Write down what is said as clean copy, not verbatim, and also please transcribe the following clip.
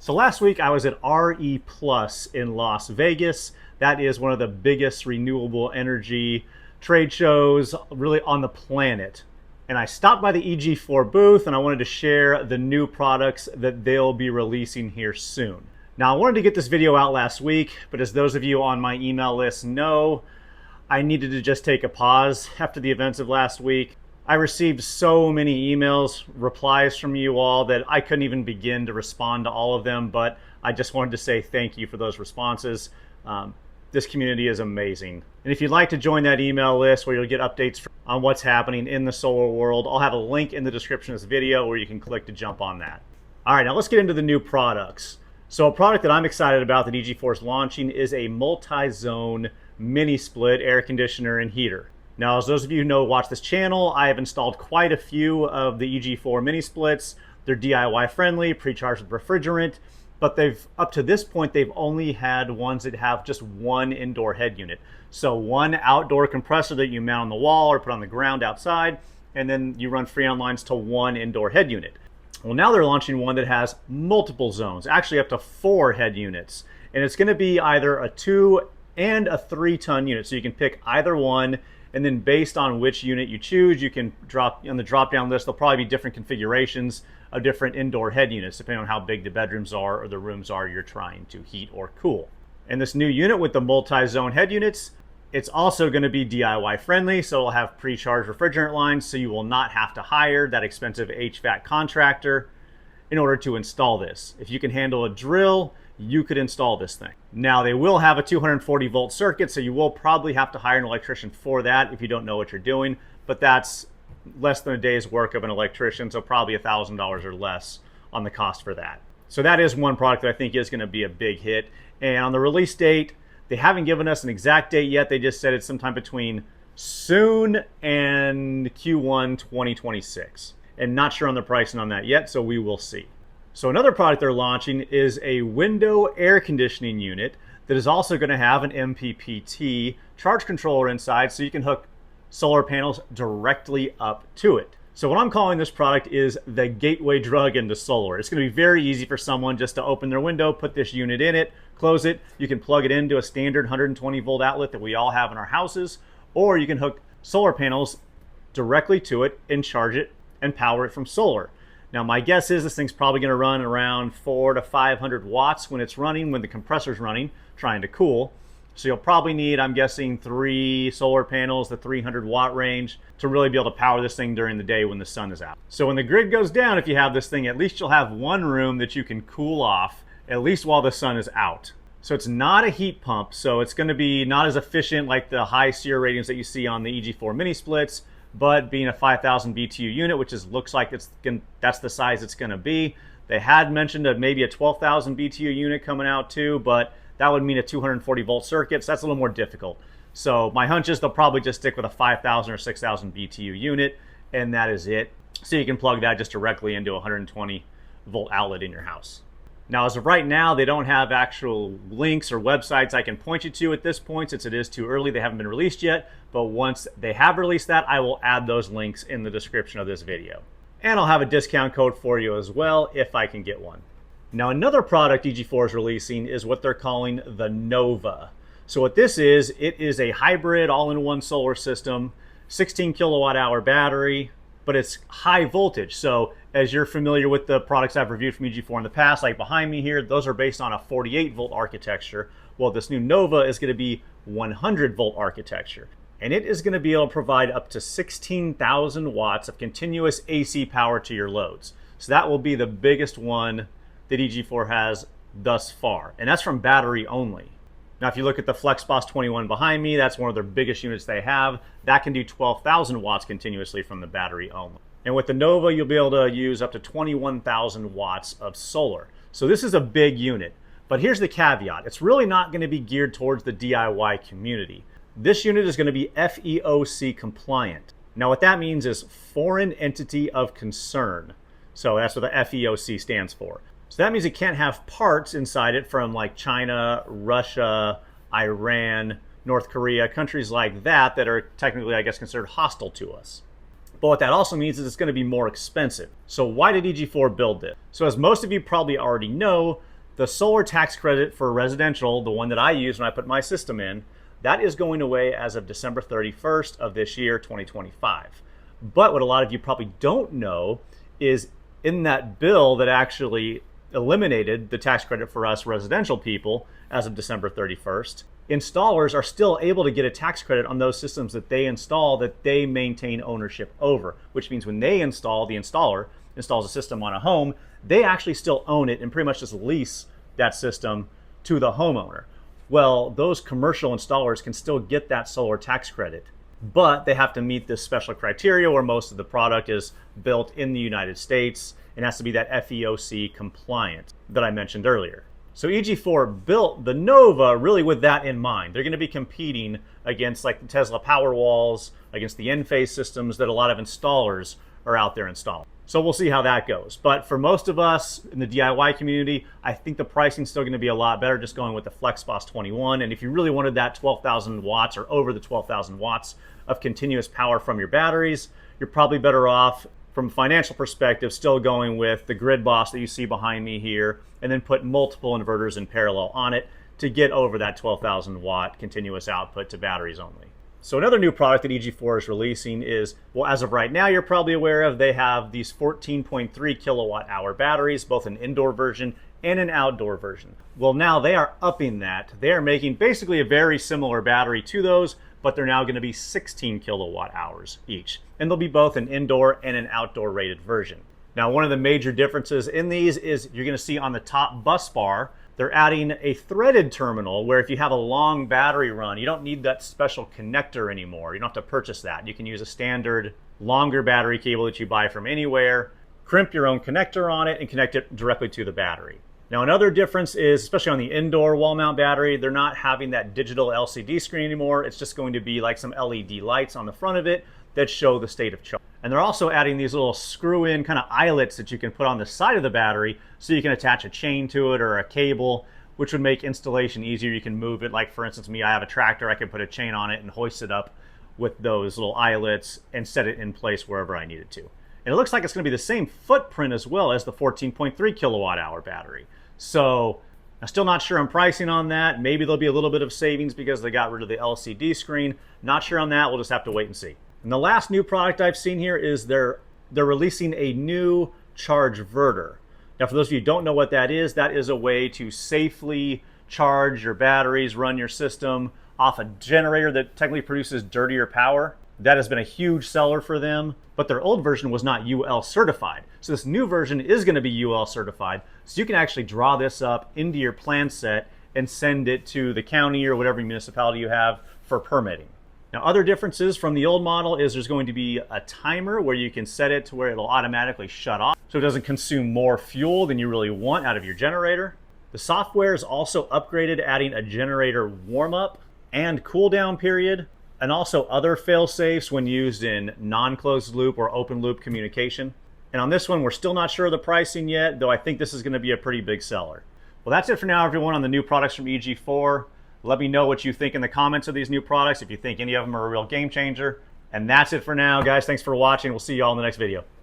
So last week I was at RE Plus in Las Vegas. That is one of the biggest renewable energy trade shows really on the planet. And I stopped by the EG4 booth and I wanted to share the new products that they'll be releasing here soon. Now I wanted to get this video out last week, but as those of you on my email list know, I needed to just take a pause after the events of last week. I received so many emails, replies from you all that I couldn't even begin to respond to all of them, but I just wanted to say thank you for those responses. This community is amazing. And if you'd like to join that email list where you'll get updates on what's happening in the solar world, I'll have a link in the description of this video where you can click to jump on that. All right, now let's get into the new products. So a product that I'm excited about that EG4 is launching is a multi-zone mini split air conditioner and heater. Now, as those of you who know, watch this channel, I have installed quite a few of the EG4 mini splits. They're DIY friendly, pre-charged with refrigerant, but up to this point, they've only had ones that have just one indoor head unit. So one outdoor compressor that you mount on the wall or put on the ground outside, and then you run Freon lines to one indoor head unit. Well, now they're launching one that has multiple zones, actually up to 4 head units. And it's gonna be either a 2 and a 3-ton unit. So you can pick either one, and then based on which unit you choose, you can drop on the drop-down list. There'll probably be different configurations of different indoor head units, depending on how big the bedrooms are or the rooms are you're trying to heat or cool. And this new unit with the multi-zone head units, it's also going to be DIY friendly, so it'll have pre-charged refrigerant lines, so you will not have to hire that expensive HVAC contractor in order to install this. If you can handle a drill, you could install this thing. Now they will have a 240 volt circuit, so you will probably have to hire an electrician for that if you don't know what you're doing, but that's less than a day's work of an electrician, so probably $1,000 or less on the cost for that. So that is one product that I think is going to be a big hit. And on the release date, they haven't given us an exact date yet. They just said it's sometime between soon and Q1 2026. And not sure on the pricing on that yet, so we will see. So another product they're launching is a window air conditioning unit that is also going to have an MPPT charge controller inside, so you can hook solar panels directly up to it. So what I'm calling this product is the gateway drug into solar. It's going to be very easy for someone just to open their window, put this unit in it, close it. You can plug it into a standard 120 volt outlet that we all have in our houses, or you can hook solar panels directly to it and charge it and power it from solar. Now my guess is this thing's probably going to run around 400 to 500 watts when it's running, when the compressor's running, trying to cool. So you'll probably need, I'm guessing, 3 solar panels, the 300 watt range, to really be able to power this thing during the day when the sun is out. So when the grid goes down, if you have this thing, at least you'll have one room that you can cool off, at least while the sun is out. So it's not a heat pump, so it's going to be not as efficient like the high SEER ratings that you see on the EG4 mini splits, but being a 5,000 BTU unit, which looks like that's the size it's going to be. They had mentioned maybe a 12,000 BTU unit coming out too, but that would mean a 240 volt circuit, so that's a little more difficult. So my hunch is they'll probably just stick with a 5,000 or 6,000 BTU unit, and that is it. So you can plug that just directly into a 120 volt outlet in your house. Now, as of right now, they don't have actual links or websites I can point you to at this point, since it is too early. They haven't been released yet, but once they have released that, I will add those links in the description of this video. And I'll have a discount code for you as well if I can get one. Now, another product EG4 is releasing is what they're calling the Nova. So what this is, it is a hybrid all-in-one solar system, 16 kilowatt hour battery, but it's high voltage. So as you're familiar with the products I've reviewed from EG4 in the past, like behind me here, those are based on a 48 volt architecture. Well, this new Nova is going to be 100 volt architecture. And it is going to be able to provide up to 16,000 watts of continuous AC power to your loads. So that will be the biggest one that EG4 has thus far. And that's from battery only. Now, if you look at the FlexBoss 21 behind me, that's one of their biggest units they have. That can do 12,000 watts continuously from the battery only. And with the Nova, you'll be able to use up to 21,000 watts of solar. So this is a big unit. But here's the caveat. It's really not going to be geared towards the DIY community. This unit is going to be FEOC compliant. Now, what that means is Foreign Entity of Concern. So that's what the FEOC stands for. So that means it can't have parts inside it from like China, Russia, Iran, North Korea, countries like that that are technically, I guess, considered hostile to us. But what that also means is it's going to be more expensive. So why did EG4 build this? So as most of you probably already know, The solar tax credit for residential, the one that I use when I put my system in, that is going away as of December 31st of this year, 2025. But what a lot of you probably don't know is in that bill that actually eliminated the tax credit for us residential people as of December 31st, installers are still able to get a tax credit on those systems that they install that they maintain ownership over, which means when they install, the installer installs a system on a home, they actually still own it and pretty much just lease that system to the homeowner. Well, those commercial installers can still get that solar tax credit, but they have to meet this special criteria where most of the product is built in the United States and has to be that FEOC compliant that I mentioned earlier. So EG4 built the Nova really with that in mind. They're going to be competing against like the Tesla Powerwalls, against the Enphase systems that a lot of installers are out there installing. So we'll see how that goes. But for most of us in the DIY community, I think the pricing's still going to be a lot better just going with the FlexBoss 21. And if you really wanted that 12,000 watts or over the 12,000 watts of continuous power from your batteries, you're probably better off from a financial perspective still going with the Grid Boss that you see behind me here, and then put multiple inverters in parallel on it to get over that 12,000 watt continuous output to batteries only. So another new product that EG4 is releasing is, well, as of right now, you're probably aware of, they have these 14.3 kilowatt hour batteries, both an indoor version and an outdoor version. Well, now they are upping that. They are making basically a very similar battery to those, but they're now going to be 16 kilowatt hours each. And they'll be both an indoor and an outdoor rated version. Now, one of the major differences in these is you're going to see on the top bus bar, they're adding a threaded terminal where if you have a long battery run, you don't need that special connector anymore. You don't have to purchase that. You can use a standard longer battery cable that you buy from anywhere, crimp your own connector on it, and connect it directly to the battery. Now, another difference is, especially on the indoor wall mount battery, they're not having that digital LCD screen anymore. It's just going to be like some LED lights on the front of it that show the state of charge. And they're also adding these little screw-in kind of eyelets that you can put on the side of the battery so you can attach a chain to it or a cable, which would make installation easier. You can move it, like for instance me, I have a tractor, I can put a chain on it and hoist it up with those little eyelets and set it in place wherever I need it to. And it looks like it's going to be the same footprint as well as the 14.3 kilowatt hour battery. So I'm still not sure on pricing on that. Maybe there'll be a little bit of savings because they got rid of the LCD screen. Not sure on that. We'll just have to wait and see. And the last new product I've seen here is they're releasing a new chargeverter. Now, for those of you who don't know what that is a way to safely charge your batteries, run your system off a generator that technically produces dirtier power. That has been a huge seller for them, but their old version was not UL certified. So this new version is going to be UL certified. So you can actually draw this up into your plan set and send it to the county or whatever municipality you have for permitting. Now, other differences from the old model is there's going to be a timer where you can set it to where it'll automatically shut off so it doesn't consume more fuel than you really want out of your generator. The software is also upgraded, adding a generator warm-up and cool-down period, and also other fail-safes when used in non-closed loop or open loop communication. And on this one, we're still not sure of the pricing yet, though I think this is going to be a pretty big seller. Well, that's it for now, everyone, on the new products from EG4. Let me know what you think in the comments of these new products, if you think any of them are a real game changer. And that's it for now, guys. Thanks for watching. We'll see you all in the next video.